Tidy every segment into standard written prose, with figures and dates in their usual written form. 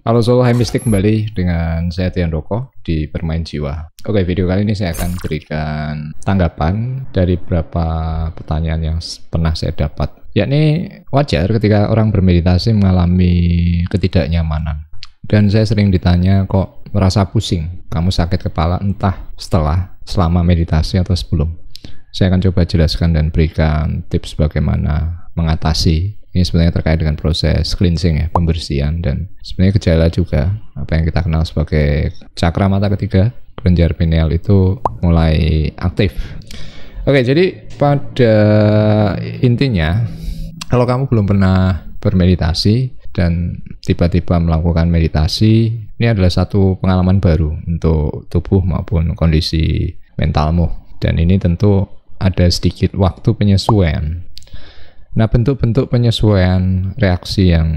Halo Solo, Hai Mistik, kembali dengan saya Tian Roko di Bermain Jiwa. Oke, video kali ini saya akan berikan tanggapan dari beberapa pertanyaan yang pernah saya dapat. Yakni wajar ketika orang bermeditasi mengalami ketidaknyamanan. Dan saya sering ditanya, kok merasa pusing, kamu sakit kepala entah selama meditasi atau sebelum. Saya akan coba jelaskan dan berikan tips bagaimana mengatasi. Ini sebenarnya terkait dengan proses cleansing ya, pembersihan, dan sebenarnya gejala juga apa yang kita kenal sebagai cakra mata ketiga, kelenjar pineal itu mulai aktif. Oke, jadi pada intinya kalau kamu belum pernah bermeditasi dan tiba-tiba melakukan meditasi, ini adalah satu pengalaman baru untuk tubuh maupun kondisi mentalmu, dan ini tentu ada sedikit waktu penyesuaian. Nah, bentuk-bentuk penyesuaian reaksi yang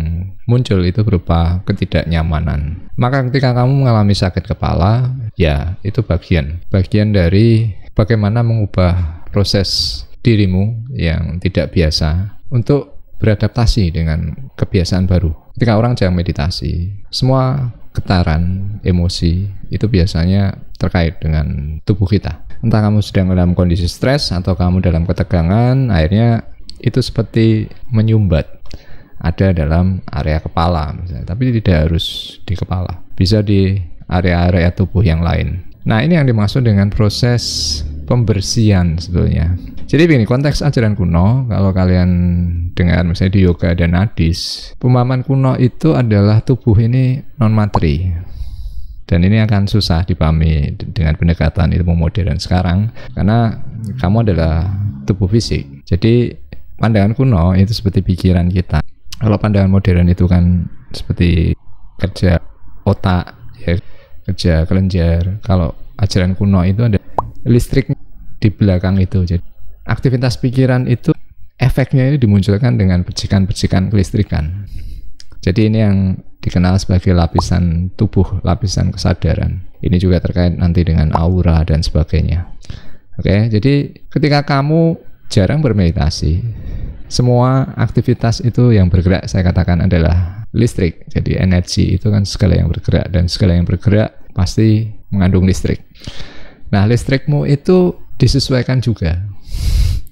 muncul itu berupa ketidaknyamanan. Maka ketika kamu mengalami sakit kepala, ya itu bagian dari bagaimana mengubah proses dirimu yang tidak biasa untuk beradaptasi dengan kebiasaan baru. Ketika orang sedang meditasi, semua getaran emosi itu biasanya terkait dengan tubuh kita. Entah kamu sedang dalam kondisi stres atau kamu dalam ketegangan, akhirnya itu seperti menyumbat ada dalam area kepala misalnya, tapi tidak harus di kepala, bisa di area-area tubuh yang lain. Nah, ini yang dimaksud dengan proses pembersihan sebetulnya. Jadi begini, konteks ajaran kuno, kalau kalian dengar misalnya di yoga dan hadis, pemahaman kuno itu adalah tubuh ini non materi, dan ini akan susah dipahami dengan pendekatan ilmu modern sekarang karena kamu adalah tubuh fisik. Jadi pandangan kuno itu seperti pikiran kita. Kalau pandangan modern itu kan seperti kerja otak, ya, kerja kelenjar. Kalau ajaran kuno itu ada listrik di belakang itu. Jadi aktivitas pikiran itu efeknya itu dimunculkan dengan percikan-percikan kelistrikan. Jadi ini yang dikenal sebagai lapisan tubuh, lapisan kesadaran. Ini juga terkait nanti dengan aura dan sebagainya. Oke, jadi ketika kamu jarang bermeditasi, semua aktivitas itu yang bergerak saya katakan adalah listrik. Jadi energi itu kan segala yang bergerak, dan segala yang bergerak pasti mengandung listrik. Nah, listrikmu itu disesuaikan juga.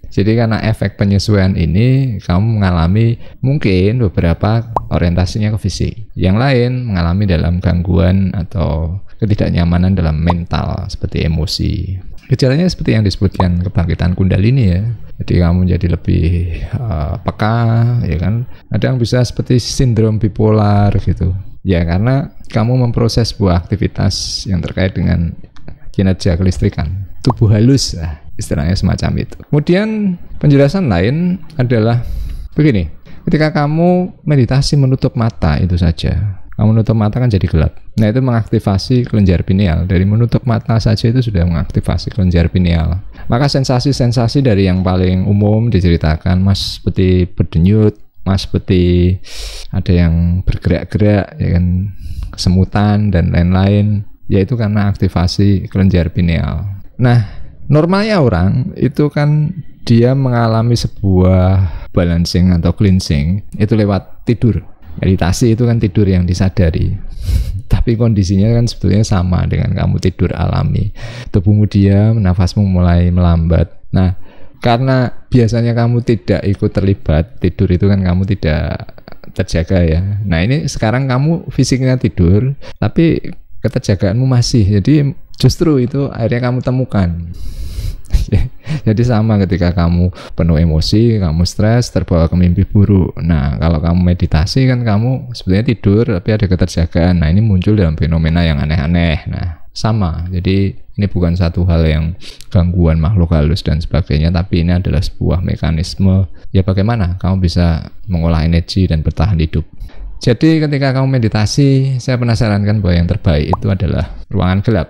Jadi karena efek penyesuaian ini, kamu mengalami mungkin beberapa orientasinya ke fisik, yang lain mengalami dalam gangguan atau ketidaknyamanan dalam mental seperti emosi. Gejalanya seperti yang disebutkan kebangkitan kundalini ya. Jadi kamu jadi lebih peka, ya kan. Ada yang bisa seperti sindrom bipolar gitu. Ya karena kamu memproses sebuah aktivitas yang terkait dengan kinerja kelistrikan. Tubuh halus, istilahnya semacam itu. Kemudian penjelasan lain adalah begini. Ketika kamu meditasi menutup mata itu saja, kamu menutup mata kan jadi gelap. Nah, itu mengaktifasi kelenjar pineal. Dari menutup mata saja itu sudah mengaktifasi kelenjar pineal. Maka sensasi-sensasi dari yang paling umum diceritakan, Mas seperti berdenyut, Mas seperti ada yang bergerak-gerak, ya kan, kesemutan dan lain-lain, yaitu karena aktivasi kelenjar pineal. Nah, normalnya orang itu kan dia mengalami sebuah balancing atau cleansing itu lewat tidur. Meditasi itu kan tidur yang disadari, tapi kondisinya kan sebetulnya sama dengan kamu tidur alami. Tubuhmu diam, nafasmu mulai melambat. Nah, karena biasanya kamu tidak ikut terlibat, tidur itu kan kamu tidak terjaga ya. Nah, ini sekarang kamu fisiknya tidur, tapi keterjagaanmu masih. Jadi justru itu akhirnya kamu temukan. Jadi sama ketika kamu penuh emosi, kamu stres, terbawa ke mimpi buruk. Nah, kalau kamu meditasi kan kamu sebenarnya tidur tapi ada keterjagaan. Nah, ini muncul dalam fenomena yang aneh-aneh. Nah, sama. Jadi ini bukan satu hal yang gangguan makhluk halus dan sebagainya, tapi ini adalah sebuah mekanisme ya bagaimana kamu bisa mengolah energi dan bertahan hidup. Jadi ketika kamu meditasi, saya pernah sarankan bahwa yang terbaik itu adalah ruangan gelap.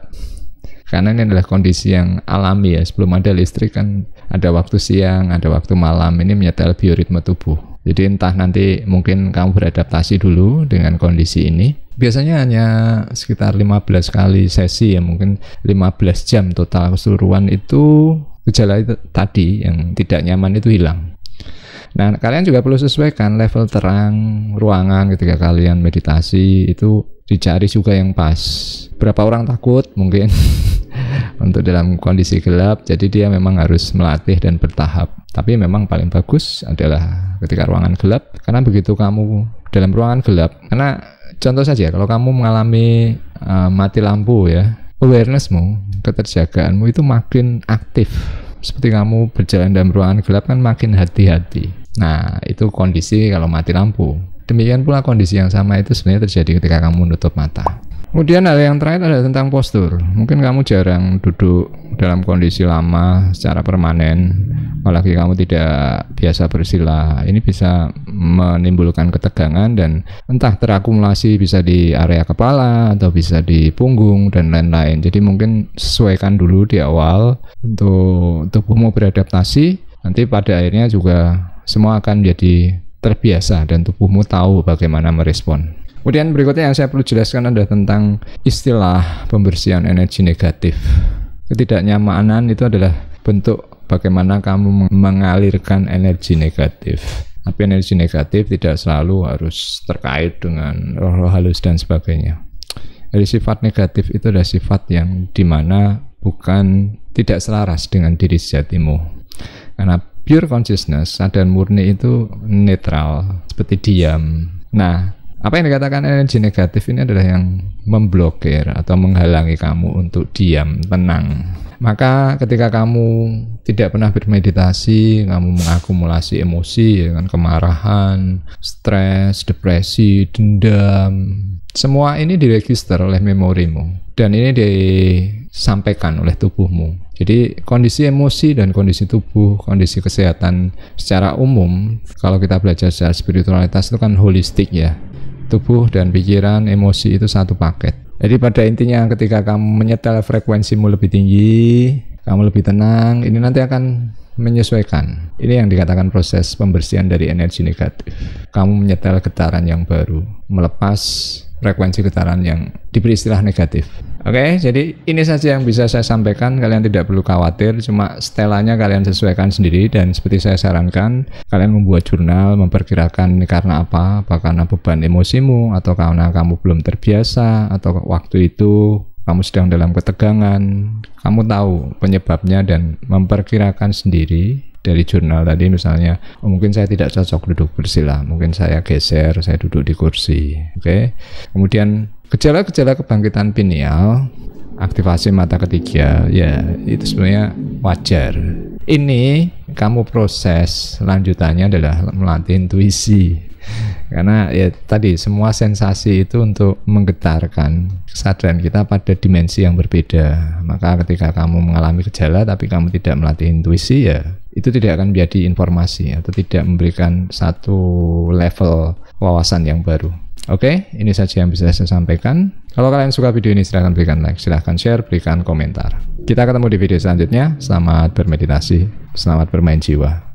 Karena ini adalah kondisi yang alami ya. Sebelum ada listrik kan ada waktu siang, ada waktu malam. Ini menyetel bioritme tubuh. Jadi entah nanti mungkin kamu beradaptasi dulu dengan kondisi ini. Biasanya hanya sekitar 15 kali sesi ya, mungkin 15 jam total keseluruhan itu gejala itu tadi yang tidak nyaman itu hilang. Nah, kalian juga perlu sesuaikan level terang ruangan ketika kalian meditasi, itu dicari juga yang pas. Berapa orang takut mungkin untuk dalam kondisi gelap, jadi dia memang harus melatih dan bertahap. Tapi memang paling bagus adalah ketika ruangan gelap, karena begitu kamu dalam ruangan gelap, karena contoh saja kalau kamu mengalami mati lampu ya, awarenessmu, keterjagaanmu itu makin aktif. Seperti kamu berjalan dalam ruangan gelap kan makin hati-hati. Nah, itu kondisi kalau mati lampu. Demikian pula kondisi yang sama itu sebenarnya terjadi ketika kamu menutup mata. Kemudian hal yang terakhir adalah tentang postur. Mungkin kamu jarang duduk dalam kondisi lama secara permanen, apalagi kamu tidak biasa bersila. Ini bisa menimbulkan ketegangan dan entah terakumulasi bisa di area kepala atau bisa di punggung dan lain-lain. Jadi mungkin sesuaikan dulu di awal untuk tubuhmu beradaptasi. Nanti pada akhirnya juga semua akan menjadi terbiasa dan tubuhmu tahu bagaimana merespon. Kemudian berikutnya yang saya perlu jelaskan adalah tentang istilah pembersihan energi negatif. Ketidaknyamanan itu adalah bentuk bagaimana kamu mengalirkan energi negatif. Tapi energi negatif tidak selalu harus terkait dengan roh-roh halus dan sebagainya. Jadi sifat negatif itu adalah sifat yang dimana bukan tidak selaras dengan diri sejatimu. Karena pure consciousness, sadar murni itu netral, seperti diam. Nah, apa yang dikatakan energi negatif ini adalah yang memblokir atau menghalangi kamu untuk diam, tenang. Maka ketika kamu tidak pernah bermeditasi, kamu mengakumulasi emosi dengan kemarahan, stres, depresi, dendam, semua ini diregister oleh memorimu dan ini disampaikan oleh tubuhmu. Jadi kondisi emosi dan kondisi tubuh, kondisi kesehatan secara umum, kalau kita belajar secara spiritualitas itu kan holistik ya. Tubuh dan pikiran, emosi itu satu paket. Jadi pada intinya ketika kamu menyetel frekuensimu lebih tinggi, kamu lebih tenang, ini nanti akan menyesuaikan. Ini yang dikatakan proses pembersihan dari energi negatif. Kamu menyetel getaran yang baru, melepas frekuensi getaran yang diberi istilah negatif. Oke, jadi ini saja yang bisa saya sampaikan. Kalian tidak perlu khawatir, cuma setelannya kalian sesuaikan sendiri. Dan seperti saya sarankan, kalian membuat jurnal, memperkirakan ini karena apa karena beban emosimu, atau karena kamu belum terbiasa, atau waktu itu kamu sedang dalam ketegangan. Kamu tahu penyebabnya dan memperkirakan sendiri dari jurnal tadi. Misalnya, mungkin saya tidak cocok duduk bersila, mungkin saya geser, saya duduk di kursi. Oke. Kemudian gejala-gejala kebangkitan pineal, aktivasi mata ketiga, ya itu sebenarnya wajar. Ini kamu proses lanjutannya adalah melatih intuisi. Karena ya tadi semua sensasi itu untuk menggetarkan kesadaran kita pada dimensi yang berbeda. Maka ketika kamu mengalami gejala tapi kamu tidak melatih intuisi, ya itu tidak akan menjadi informasi atau tidak memberikan satu level wawasan yang baru. Oke, ini saja yang bisa saya sampaikan. Kalau kalian suka video ini silahkan berikan like, silahkan share, berikan komentar. Kita ketemu di video selanjutnya. Selamat bermeditasi, selamat bermain jiwa.